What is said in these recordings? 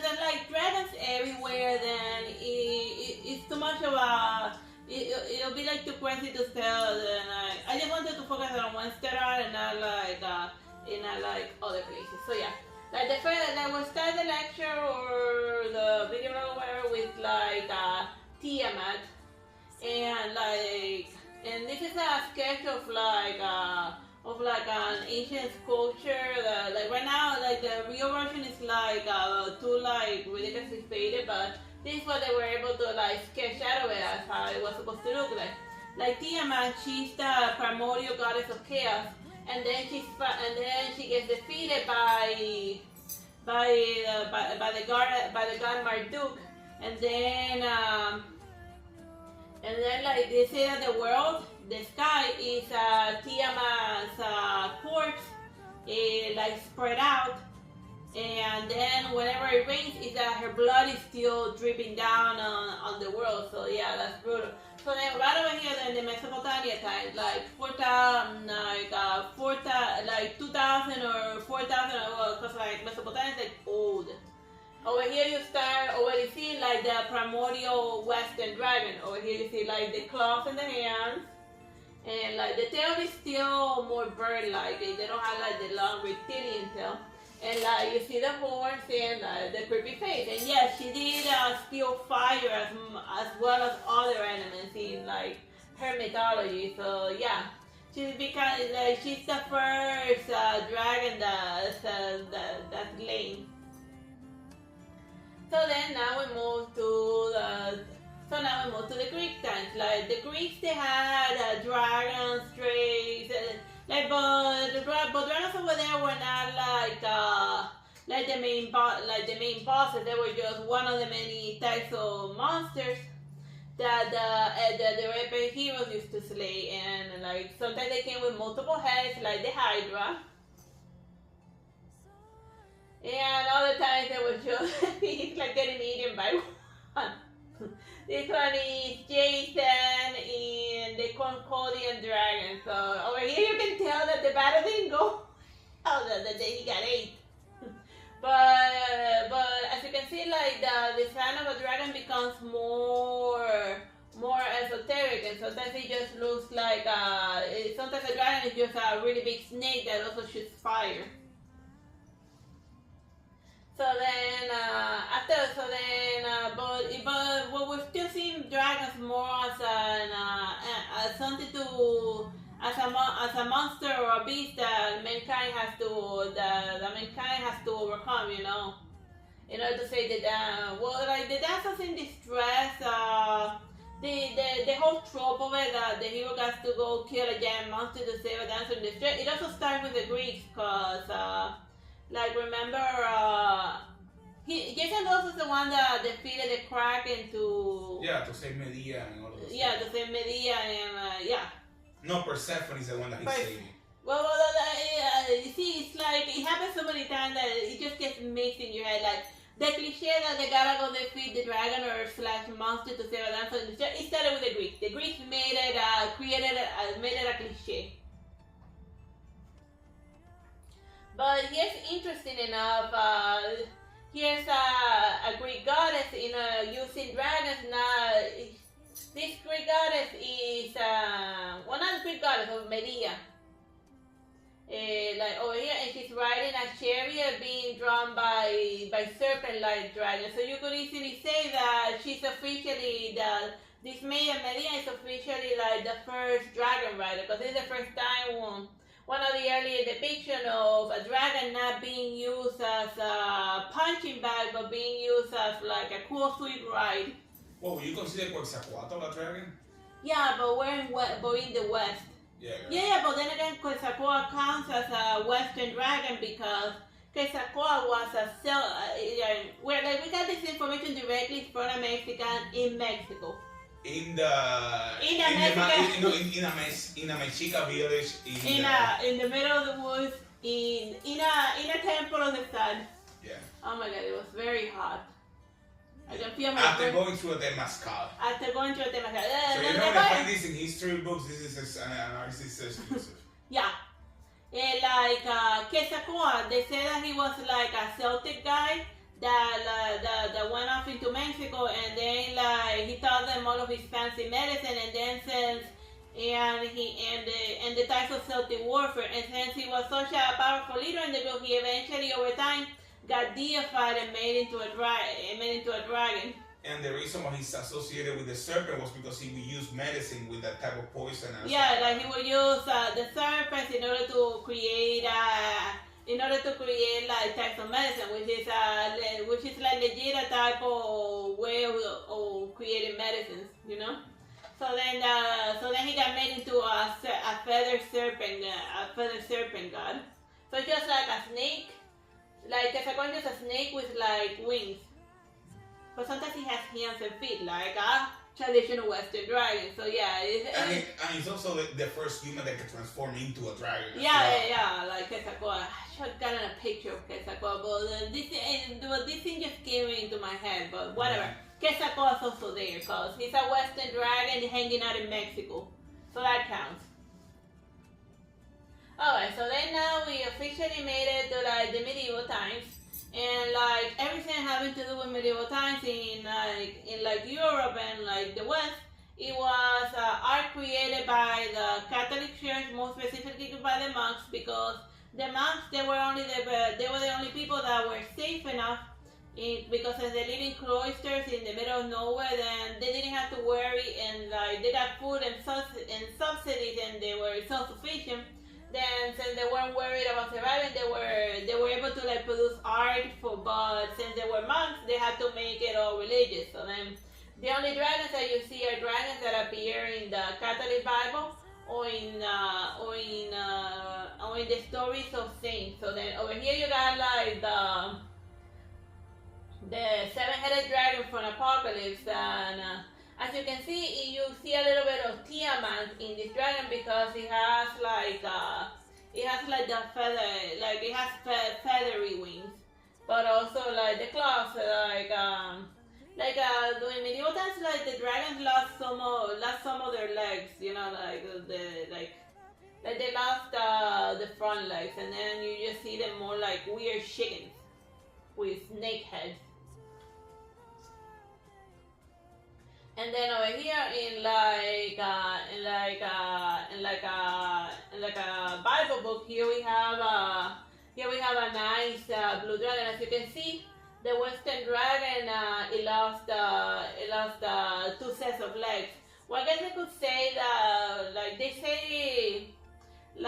there's like dragons everywhere, then it's too much of a. It'll be like too crazy to tell. And I just wanted to focus on one steroid and not like other places. So yeah, like the first, like we'll start the lecture or the video or whatever with like Tiamat, and this is a sketch of like an ancient sculpture. Like right now, like the real version is like too like ridiculously faded, but this is what they were able to like sketch out of it as how it was supposed to look like. Like Tiamat, she's the primordial goddess of chaos, and then she gets defeated by the god Marduk, and then like they say that the world, the sky is Tiamat's corpse, like spread out, and then whenever it rains, is that her blood is still dripping down on the world. So yeah, that's brutal. So then right over here, then the Mesopotamia times, like 2000, like 2000 or 4000, because like Mesopotamia is like old. Over here you start already seeing like the primordial western dragon. Over here you see like the claws in the hands, and like the tail is still more bird-like. They don't have like the long reptilian tail. And like you see the horns and the creepy face. And yes, she did steal fire as well as other elements in like her mythology. So yeah, she's she's the first dragon that's lame. So then now we move to the Greek times. Like the Greeks, they had dragons, drakes, but dragons over there were not like the main bosses. They were just one of the many types of monsters that the epic heroes used to slay. And like sometimes they came with multiple heads, like the Hydra. And other times they were just like getting eaten by one. This one is Jason in the Concodian Dragon. So over here you can tell that the battle didn't go well the day he got ate. But as you can see, like the design of a dragon becomes more esoteric, and sometimes it just looks like sometimes a dragon is just a really big snake that also shoots fire. But we're still seeing dragons more as something as a monster or a beast that mankind has to overcome, you know, in order to say that like the damsels in distress, the whole trope of it, that the hero has to go kill a giant monster to save a damsel in distress. It also starts with the Greeks, cause like remember, Jason was the one that defeated the Kraken to save Medea and all of those. Yeah, to save Medea and No, Persephone is the one that he's saving. Well, you see, it's like it happens so many times that it just gets mixed in your head. Like the cliche that they gotta go defeat the dragon or / monster to save a damsel in distress. It started with the Greeks. The Greeks made it a cliche. But here's interesting enough. Here's a Greek goddess using dragons. Now, this Greek goddess is not Greek goddess of Medea. Like over here, and she's riding a chariot being drawn by serpent-like dragons. So you could easily say that she's officially this maiden Medea is officially like the first dragon rider, because this is the first time one of the earlier depictions of a dragon not being used as a punching bag, but being used as like a cool sweet ride. Well, would you consider Quetzalcoatl a dragon? Yeah, but we're in the West. Yeah, but then again, Quetzalcoatl counts as a Western dragon because Quetzalcoatl was we got this information directly from a Mexican in Mexico. In a Mexica village in the middle of the woods in a temple of the sun. Yeah. Oh my God, it was very hot. I can feel my After going through a temazcal. So you know, when I find this in history books, this is an Artsy Sister exclusive. Yeah. Like Quetzalcoatl, they say that he was like a Celtic guy that went off into Mexico, and then like he taught them all of his fancy medicine, and then since and the types of Celtic warfare, and since he was such a powerful leader in the group, he eventually over time got deified and made into a dragon. And the reason why he's associated with the serpent was because he would use medicine with that type of poison. Yeah, like he would use the serpents in order to create like types of medicine, which is like legit a type of way of creating medicines, you know. So then he got made into a feathered serpent god. So just like a snake, like Quetzalcoatl is a snake with like wings. But sometimes he has hands and feet, like a traditional Western dragon. So yeah, and he's also the first human that can transform into a dragon. Yeah, like Quetzalcoatl. I should have gotten a picture of Quetzalcoatl, but this thing just came into my head. But whatever, Quetzalcoatl is also there because he's a Western dragon hanging out in Mexico, so that counts. Alright, so then now we officially made it to like the medieval times. And like everything having to do with medieval times in Europe and like the West, it was art created by the Catholic Church, more specifically by the monks, because the monks they were the only people that were safe enough, because as they live in cloisters in the middle of nowhere, then they didn't have to worry, and like they got food and subsidies, and they were self-sufficient. Then since they weren't worried about surviving, they were able to like produce art but since they were monks, they had to make it all religious. So then the only dragons that you see are dragons that appear in the Catholic Bible or in the stories of saints. So then over here you got like the seven-headed dragon from Apocalypse, and as you can see, you see a little bit of Tiamat in this dragon because it has the feather, like it has feathery wings, but also like the claws, during medieval times, like the dragons lost some of their legs, you know, like they lost the front legs, and then you just see them more like weird chickens with snake heads. And then over here in like a Bible book, here we have a nice blue dragon. As you can see, the Western dragon it lost two sets of legs. Well, I guess I could say that like they say in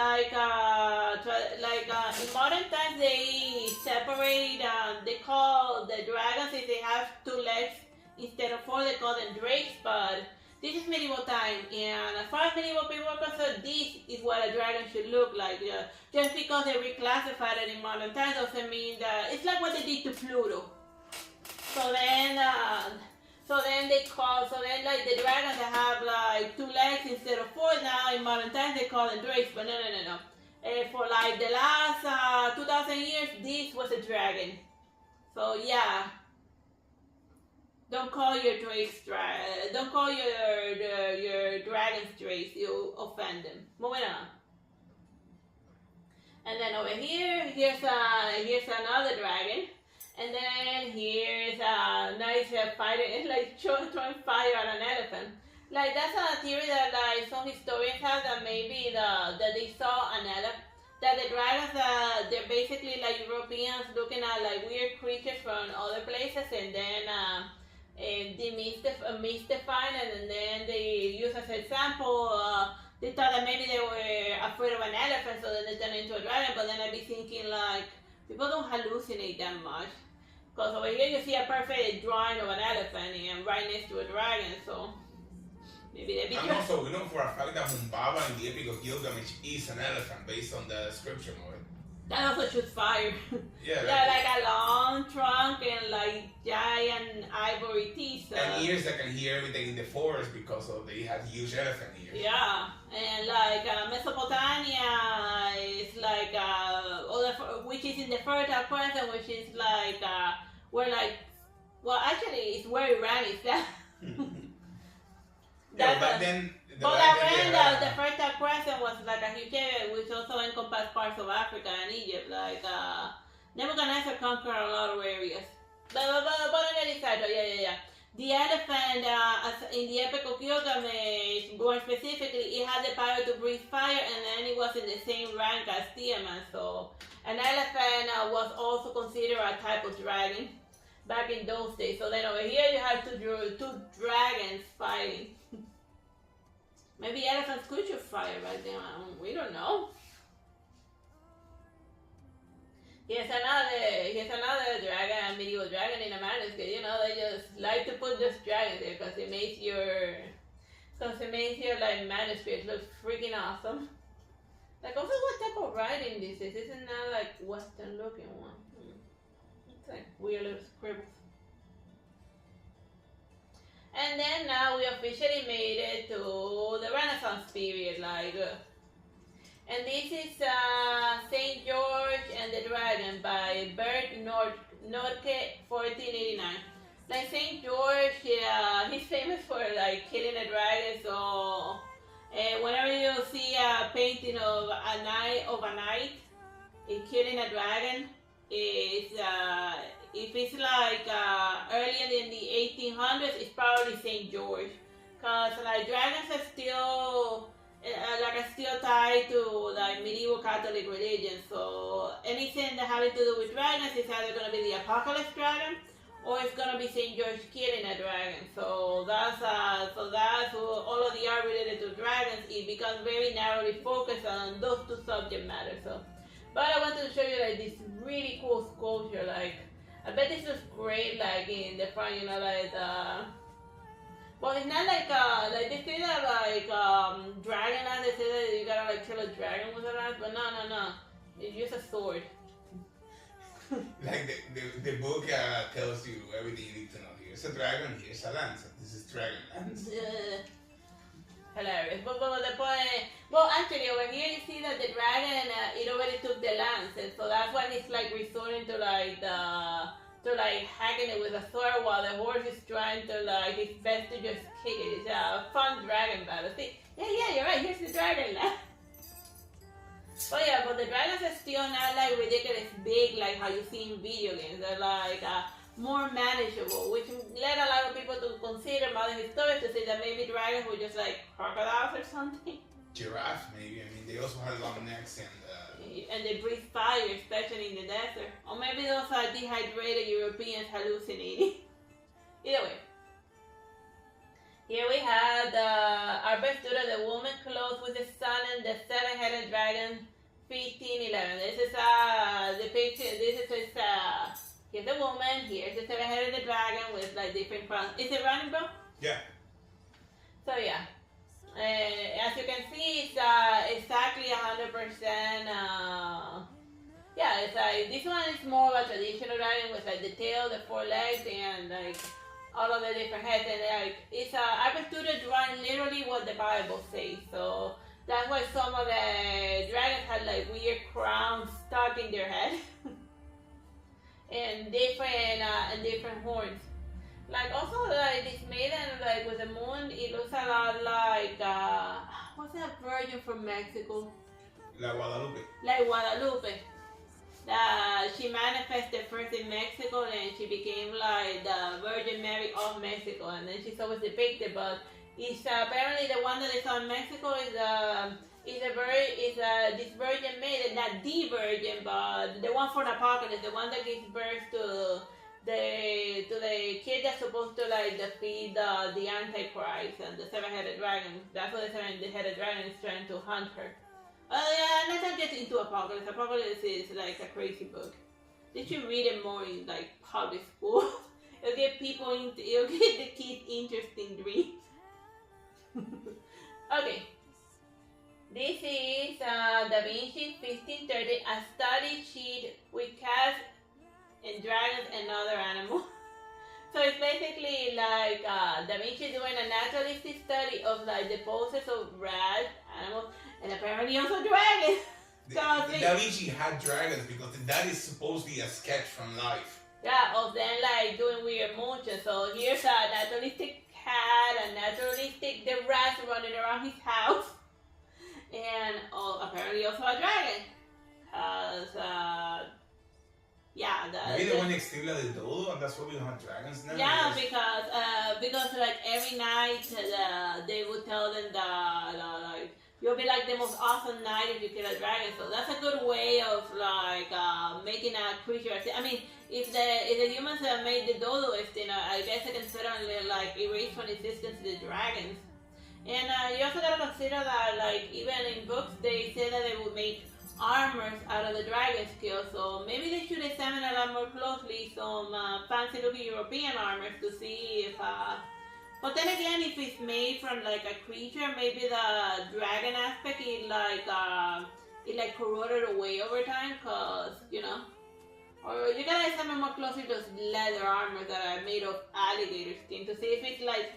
modern times they separate. They call the dragons if they have two legs. Instead of four, they call them drakes, but this is medieval time, and as far as medieval people are concerned, this is what a dragon should look like. Just because they reclassified it in modern times doesn't mean that it's like what they did to Pluto. So then like the dragons that have like two legs instead of four, now in modern times they call them drakes, but no. For like the last 2,000 years, this was a dragon. So yeah. Don't call your drakes don't call your dragons drakes. You'll offend them. Moving on. And then over here, here's another dragon. And then here's a nice fighter. It's like throwing fire at an elephant. Like that's a theory that like some historians have, that maybe that they saw an elephant. That the dragons, they're basically like Europeans looking at like weird creatures from other places, and then demystifying it, and then they use as an example. They thought that maybe they were afraid of an elephant, so then they turned into a dragon. But then I'd be thinking like, people don't hallucinate that much, because over here you see a perfect drawing of an elephant and right next to a dragon. So maybe they be. And also, we know for a fact that Humbaba in the Epic of Gilgamesh is an elephant based on the scripture, right? That also shoots fire. Yeah, like a long trunk and like giant ivory teeth. And ears that can hear everything in the forest because they have huge elephant ears. Yeah, and like Mesopotamia is like which is in the Fertile Crescent, which is like where like, well actually it's where Iran is. But then. But around the Fertile Crescent was like a huge area which also encompassed parts of Africa and Egypt. Like Nebuchadnezzar conquered a lot of areas. But on any side, title. Yeah. The elephant, as in the Epic of Gilgamesh, more specifically, it had the power to breathe fire, and then it was in the same rank as Tiamat. So, an elephant was also considered a type of dragon back in those days. So then over here you have two dragons fighting. Maybe elephants could shoot fire back then. We don't know. Here's another dragon, medieval dragon in a manuscript. You know, they just like to put this dragon there because it makes your like manuscript look freaking awesome. Like, also, what type of writing this is? This is not like Western looking one. It's like weird little scribbles. And then now we officially made it to the Renaissance period, like. And this is Saint George and the Dragon by Bert Nordke, 1489. Like Saint George, he's famous for like killing a dragon. So whenever you see a painting of a knight killing a dragon, if it's like earlier in the 1800s, it's probably Saint George, cause like dragons are still tied to like medieval Catholic religion. So anything that having to do with dragons is either gonna be the Apocalypse dragon, or it's gonna be Saint George killing a dragon. So that's all of the art related to dragons. It becomes very narrowly focused on those two subject matters. So, but I wanted to show you like this really cool sculpture. Like, I bet this looks great. Like in the front, you know, like well, it's not like they say that like Dragonland. They say that you gotta like kill a dragon with a lance, but no. It's just a sword. Like the book tells you everything you need to know. Here's a dragon, here's a lance. This is Dragonland. Hilarious. But the point, well, actually over here you see that the dragon it already took the lance, and so that's why he's like resorting to like hacking it with a sword while the horse is trying to like his best to just kick it. It's a fun dragon battle. See, yeah, you're right. Here's the dragon now. But the dragons are still not like ridiculous big like how you see in video games. They're like more manageable, which led a lot of people to consider modern historians to say that maybe dragons were just like crocodiles or something. Giraffe, maybe. I mean, they also had long necks and they breathe fire, especially in the desert. Or maybe those are dehydrated Europeans hallucinating. Either way. Here we have our best student, the woman clothed with the sun and the seven-headed dragon, 1511. This is a depiction. Here's the woman. Here's the seven-headed dragon with like different crowns. Is it running, bro? Yeah. So yeah. As you can see, it's exactly 100%. Yeah, it's like this one is more of a traditional dragon with like the tail, the four legs, and like all of the different heads. And like it's I've student drawing literally what the Bible says. So that's why some of the dragons had like weird crowns stuck in their head, and different horns. Like also like this maiden like with the moon, it looks a lot like what's that virgin from Mexico? La Guadalupe. Like Guadalupe. She manifested first in Mexico, and she became like the Virgin Mary of Mexico, and then she's always depicted. But it's apparently the one that is on Mexico is this Virgin Maiden, not the Virgin, but the one for the Apocalypse, the one that gives birth to the kid that's supposed to like defeat the Antichrist and the seven-headed dragon. That's what the seven-headed dragon is trying to hunt her. Yeah, let's not get into Apocalypse. Apocalypse is like a crazy book. They should read it more in like public school. It'll get the kids interesting dreams. Okay. This is Da Vinci 1530, a study sheet with cats and dragons and other animals. So it's basically like Da Vinci doing a naturalistic study of like the poses of rats, animals, and apparently also dragons. Da Vinci had dragons because that is supposedly a sketch from life. Yeah, of them like doing weird motions. So here's a naturalistic cat, the rats running around his house, and apparently also a dragon. Yeah, maybe they went extinct del todo, and that's why we don't have dragons now. Yeah, because like every night they would tell them that like you'll be like the most awesome night if you kill a dragon. So that's a good way of like making a creature. I mean, if the humans have made the dodo extinct, I guess I can certainly like erase from existence the dragons. And you also gotta consider that like even in books they say that they would make armors out of the dragon scale, so maybe they should examine a lot more closely some fancy looking European armors to see if but then again, if it's made from like a creature, maybe the dragon aspect it like corroded away over time, cause you know, or you gotta examine more closely those leather armors that are made of alligator skin to see if it's like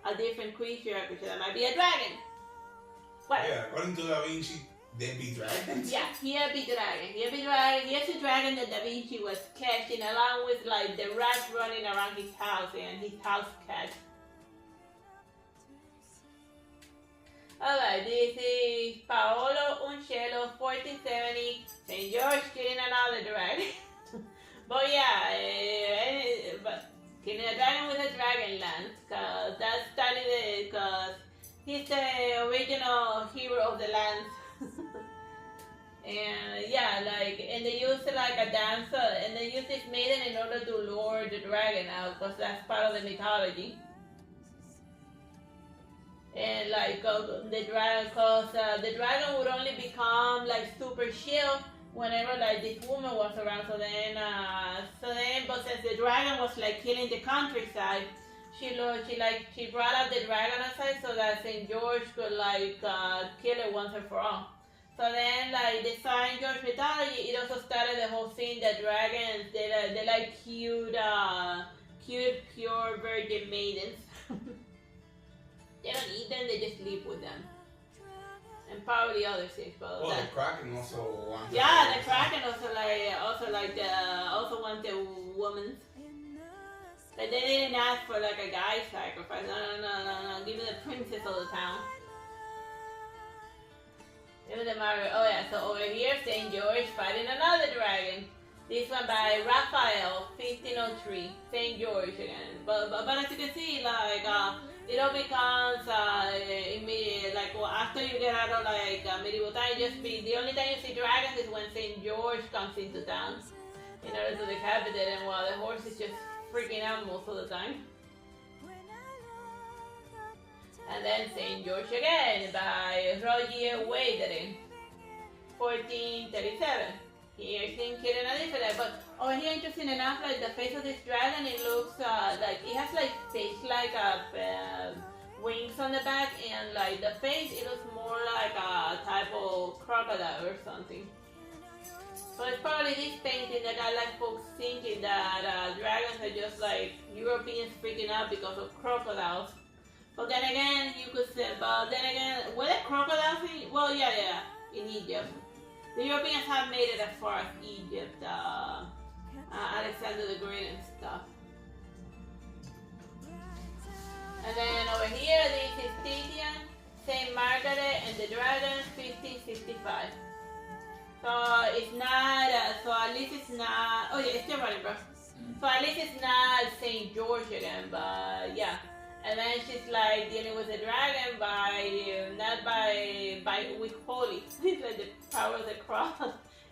a different creature that might be a dragon. Well, yeah, according to Da Vinci, they'd be dragons. Yeah, he'll be dragon. Here's a dragon that Da Vinci was catching along with like the rats running around his house and his house cat. Alright, this is Paolo Unciello, 1470, St. George killing another dragon. But yeah, but killing a dragon with a dragon lance, cause that's started because he's the original hero of the lance. And yeah, like, and they use like a dancer, and they use this maiden in order to lure the dragon out, because that's part of the mythology. And like the dragon would only become like super chill whenever like this woman was around. So then, but since the dragon was like killing the countryside, she brought up the dragon aside so that St. George could like kill it once and for all. So then, like the St. George mythology, it also started the whole thing that dragons they like cute pure virgin maidens. They don't eat them; they just live with them, and probably other things. But well, the Kraken also wants. Yeah, the Kraken also want the woman. But they didn't ask for like a guy sacrifice. No. Give me the princess of the town. Give me the Mario. Oh yeah. So over here, St. George fighting another dragon. This one by Raphael, 1503. St. George again. But as you can see, like it all becomes immediate. Like after you get out of like medieval time, the only time you see dragons is when St. George comes into town in order to decapitate them, while the horse is just freaking out most of the time. And then St. George again by Roger Wadering, 1437. Here's him killing a different, but over here, interesting enough, like the face of this dragon, it looks like it has like face like wings on the back, and like the face, it looks more like a type of crocodile or something. So it's probably this painting that got like folks thinking that dragons are just like Europeans freaking out because of crocodiles. But then again, you could say, were the crocodiles in, well, yeah, in Egypt. The Europeans have made it as far as Egypt, Alexander the Great and stuff. And then over here, this is Titian, Saint Margaret and the Dragon, 1565. So it's not, so at least it's not, oh yeah, it's still running, bro. So at least it's not Saint George again, but yeah. And then she's like dealing with the dragon with holy, it's like the power of the cross,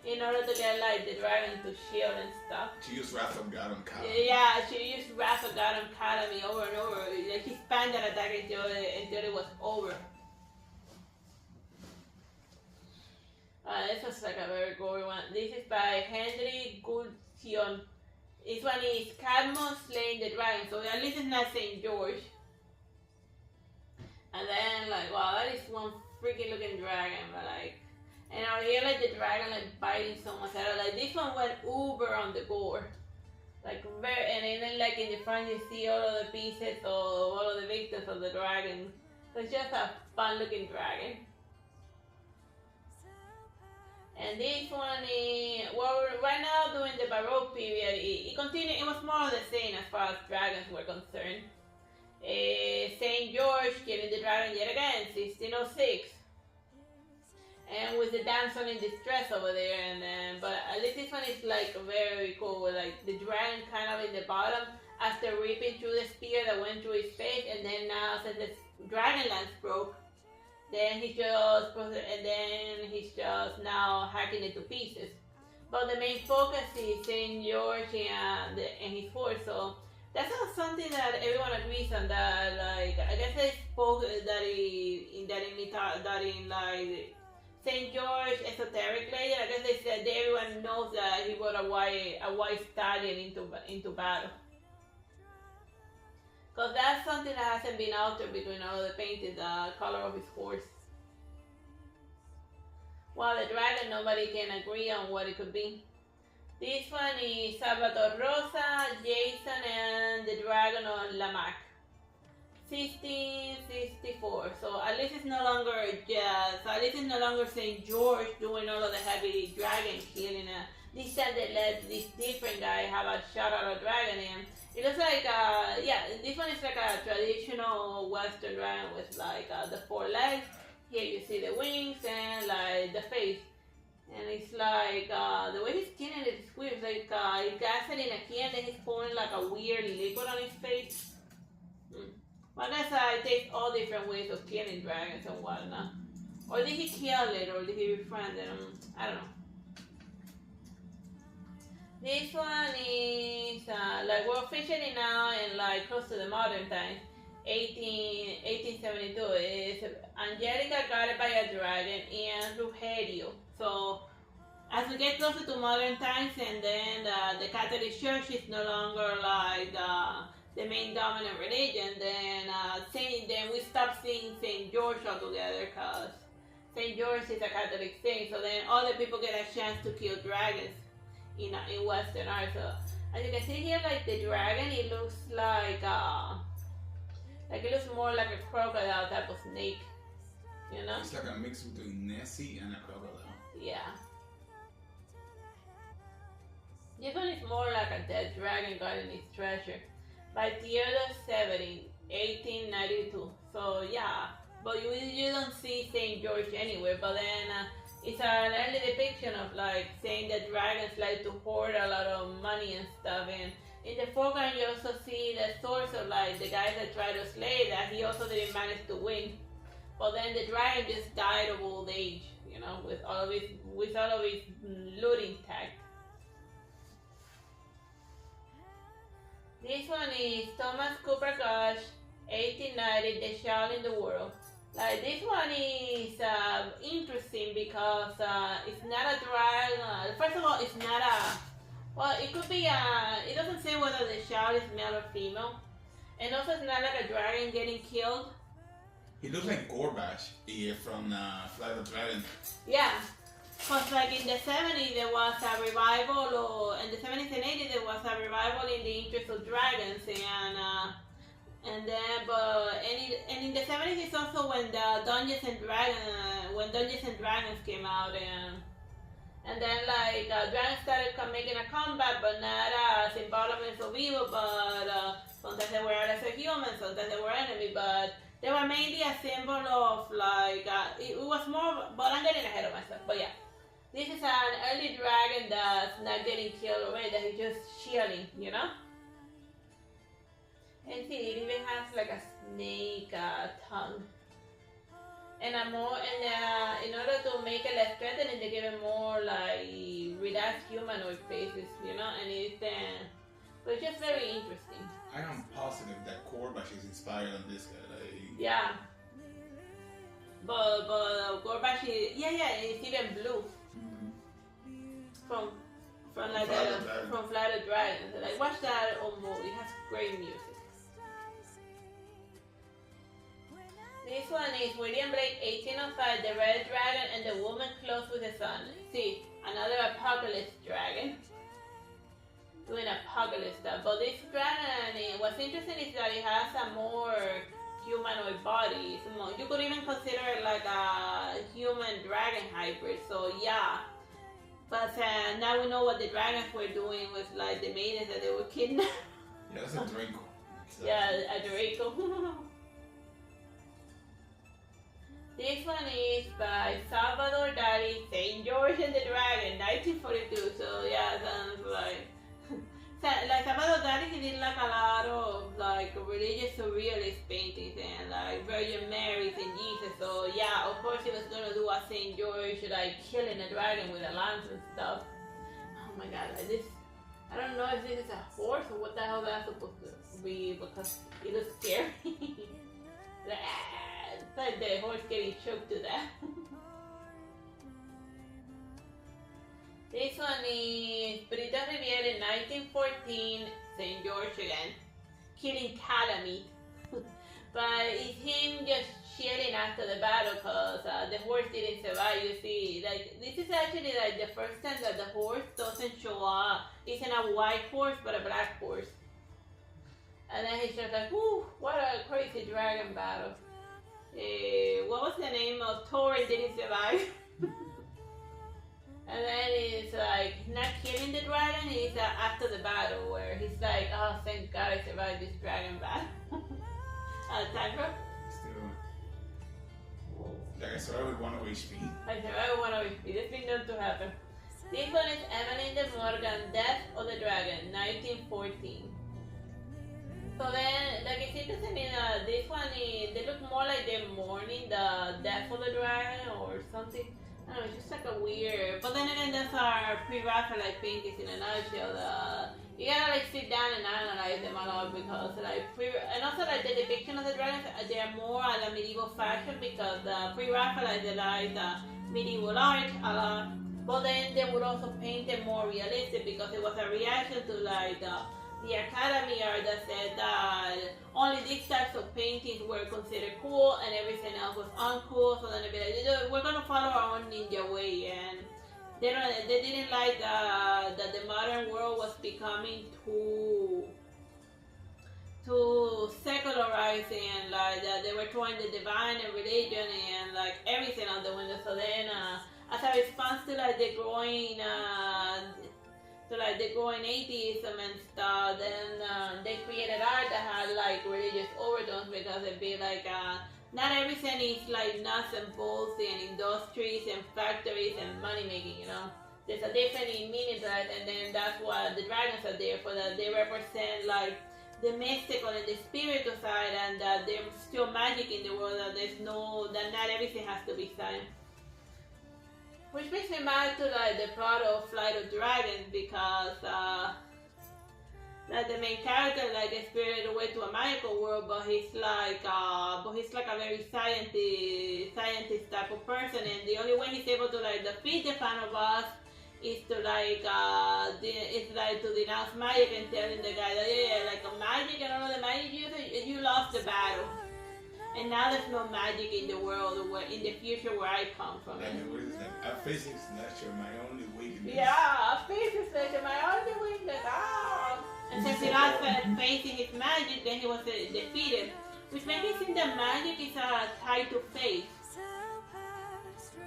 in order to get like the dragon to shield and stuff. She used Wrath of God on Calamy. Yeah, she used Wrath of God on Calamy over and over. Like she spanned that attack until it was over. This was like a very gory one. This is by Henry Gulsion. This one is Cadmus slaying the dragon, so at least it's not St. George. And then like, wow, that is one freaking looking dragon, but like, and out here like the dragon like biting someone's head. Like this one went uber on the gore, like very, and then like in the front you see all of the pieces of all of the victims of the dragon. So it's just a fun looking dragon. And this one is, well, right now during the Baroque period, it continued. It was more of the same as far as dragons were concerned. St. George killing the dragon yet again, 1606. and with the damsel in distress over there, and then but at least this one is like very cool with like the dragon kind of in the bottom after ripping through the spear that went through his face, and then now since the dragon lance broke, then he's just now hacking it to pieces. But the main focus is Saint George and his horse, so that's not something that everyone agrees on. That like I guess they spoke that in like Saint George esoteric layer. I guess they said that everyone knows that he brought a white stallion into battle. Because that's something that hasn't been altered between all the painted, the color of his horse. While the dragon, nobody can agree on what it could be. This one is Salvador Rosa, Jason, and the Dragon on Lamarck. 1664. So at least it's no longer Saint George doing all of the heavy dragon killing. This time they let this different guy have a shot at a dragon, and it looks like this one is like a traditional Western dragon with like the 4 legs. Here you see the wings and like the face. And it's like, the way he's killing it is weird. It's like, he gas it in a key and then he's pouring like a weird liquid on his face. Well, I guess it takes all different ways of killing dragons and whatnot. Or did he kill it, or did he befriend it? I don't know. This one is, like we're officially now in like close to the modern times. 1872 is Angelica guarded by a dragon and Rugerio. So as we get closer to modern times, and then the Catholic Church is no longer like the main dominant religion, then we stop seeing Saint George altogether, because Saint George is a Catholic saint. So then all the people get a chance to kill dragons in Western art. So as you can see here, like the dragon, it looks like it looks more like a crocodile type of snake, you know? It's like a mix between Nessie and a crocodile. Yeah. This one is more like a dead dragon guarding its treasure. By Theodore 70, 1892. So yeah, but you don't see Saint George anywhere. But then it's an early depiction of like saying that dragons like to hoard a lot of money and stuff. And in the foreground, you also see the source of like the guys that tried to slay that he also didn't manage to win. But then the dragon just died of old age, you know, with all of his looting tech. This one is Thomas Cooper Gosh, 1890, The Shawl in the World. Like this one is interesting because it's not a dragon. First of all, it's not a. Well, it could be it doesn't say whether the child is male or female. And also it's not like a dragon getting killed. He looks like Gorbash from Flight of the Dragon. Yeah. Because like in the 70s there was a revival, or in the 70s and 80s there was a revival in the interest of dragons, and in the 70s it's also when the Dungeons and Dragons came out, and then like dragons started making a comeback, but not as embodiments of evil, but sometimes they were as a human, sometimes they were enemy, but they were mainly a symbol of like, it was more, but I'm getting ahead of myself, but yeah. This is an early dragon that's not getting killed already, that he's just chilling, you know? And see, it even has like a snake tongue. And in order to make it less threatening, they give it more like relaxed humanoid faces, you know? And but it's just very interesting. I am positive that Gorbash is inspired on this guy. Yeah. But Gorbash is, it's even blue. From Flight of Dragons. Like watch that old movie. It has great music. This one is William Blake, 1805, The Red Dragon and the Woman Clothed with the Sun. See, another apocalypse dragon. Doing apocalypse stuff. But this dragon, what's interesting is that it has a more humanoid body. You could even consider it like a human dragon hybrid. So yeah. But now we know what the dragons were doing with like the maidens that they were kidnapped. Yeah, that's a Draco. Yeah, a Draco. This one is by Salvador Dali, Saint George and the Dragon, 1942. So yeah, sounds like like Salvador Dali, he did like a lot of like religious surrealist paintings and like Virgin Marys and Jesus. So yeah, of course he was gonna do a Saint George like killing a dragon with a lance and stuff. Oh my god, like this. I don't know if this is a horse or what the hell that's supposed to be because it looks scary. It's like the horse getting choked to death. This one is Brita Riviere, 1914, St. George again, killing Calamite. But it's him just chilling after the battle because the horse didn't survive. You see, like this is actually like the first time that the horse doesn't show up. It's not a white horse but a black horse. And then he's just like, whoo, what a crazy dragon battle. What was the name of Thor didn't survive? And then it's like, not killing the dragon, it's after the battle where he's like, oh, thank God I survived this dragon battle. Time bro? Still. Like I survived with 1 HP. I survived with 1 HP. That's been known to happen. This one is Evelyn de Morgan, Death of the Dragon, 1914. So then, like it's interesting in this one, they look more like they're mourning the death of the dragon or something. I don't know, it's just like a weird. But then again, that's our pre-Raphaelite paintings in a nutshell. You gotta like sit down and analyze them a lot because like and also like the depiction of the dragons, they're more at a medieval fashion because the pre-Raphaelites they like the medieval art a lot. But then they would also paint it more realistic because it was a reaction to like the Academy art that said that only these types of paintings were considered cool and everything else was uncool. So then they'd be like, we're gonna follow our own ninja way, and they didn't like that the modern world was becoming too secularized and like that they were throwing the divine and religion and like everything out the window. So then, as a response to like the growing atheism and stuff, then they created art that had like religious overtones because it'd be like not everything is like nuts and bolts and industries and factories and money making, you know. There's a different meaning to that, and then that's what the dragons are there for, that they represent like the mystical and the spiritual side, and that there's still magic in the world, that that not everything has to be science. Which brings me back to like the plot of Flight of Dragons because like the main character like is spirited away to a magical world, but he's like a very scientist type of person, and the only way he's able to like defeat the fan of us is to to denounce magic and telling the guy that like a magic and all of the magic you lost the battle. And now there's no magic in the world, in the future where I come from. Like, what is that? A physics lecture, my only weakness. Yeah, a physics lecture, my only weakness. And since he lost facing his magic, then he was defeated. Which makes me think that magic is tied to faith.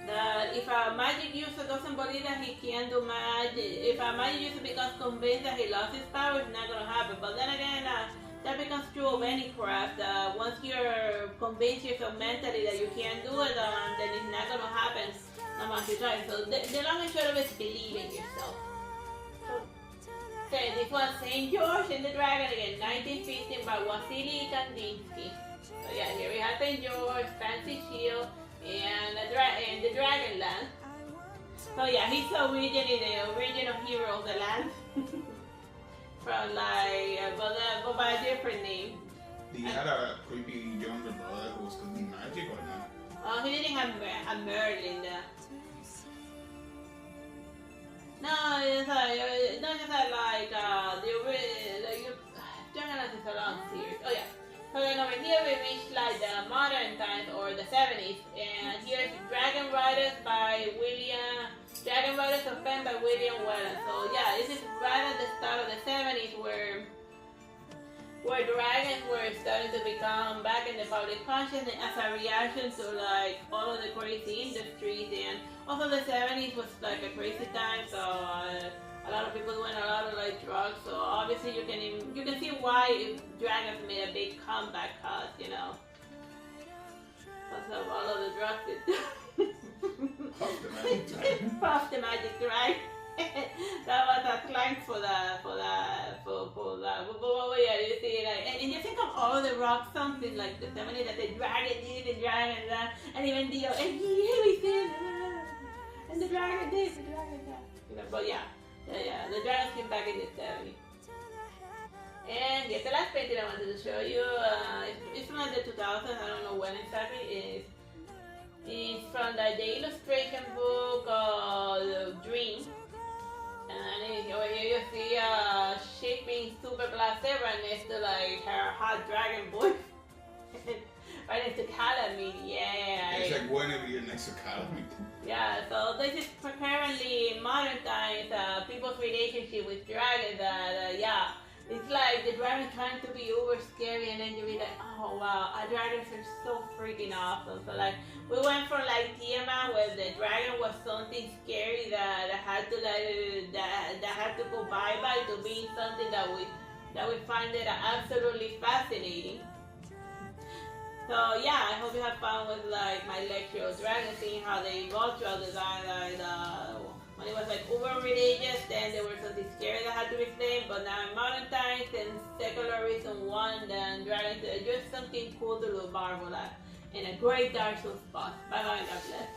That if a magic user doesn't believe that he can do magic, if a magic user becomes convinced that he lost his power, it's not going to happen. But then again, that becomes true of any craft. Once you're convinced yourself mentally that you can't do it, then it's not going to happen no matter you try. So the long and short of it is believe in yourself. So this was St. George and the Dragon again, 1915 by Wassily Kandinsky. So yeah, here we have St. George, fancy shield, and the Dragon Land. So yeah, he's originally the original hero of the land. From like, but by a different name. He had a creepy younger brother who was doing magic or not? He didn't have a Merlin there. No, it's like Dragon is a long series. Oh yeah. So then over here we reach like the modern times or the 70s, and here's Dragon Riders of Pen by William Whelan. So yeah, this is right at the start of the 70s where dragons were starting to become back in the public consciousness as a reaction to like all of the crazy industries, and also the 70s was like a crazy time, so a lot of people doing a lot of like drugs. So obviously you can see why dragons made a big comeback, cause you know. So because of all of the drugs it Puff the Magic Dragon. Puff the Magic Dragon. That was a clank for that. But yeah, you see, like, and you think of all the rock songs in like the 70s that the dragon did, the dragon that, and even Dio, and he did, and the dragon did, the dragon that. You know, but yeah, the dragons came back in the 70s. And yes, the last painting I wanted to show you, it's from the 2000s, I don't know when exactly, it's from the illustration book Dream. And over here you see she being super blasé right next to like her hot dragon boy. Right next to Calamity, yeah. It's like whenever you're next to Calamity. Yeah, so this is currently modern times, people's relationship with dragons that, yeah. It's like the dragon trying to be uber scary, and then you be like, oh wow, our dragons are so freaking awesome. So like, we went from like Tiamat where the dragon was something scary that had to like that had to go bye-bye to being something that we find it absolutely fascinating. So yeah, I hope you have fun with like my lecture of dragons, seeing how they evolved throughout the time. When it was like uber religious, then there was something scary that had to be explained, but now in modern times and secularism won, then dragons are just something cool to look marvel at in a great dark soul spot. Bye bye, God bless.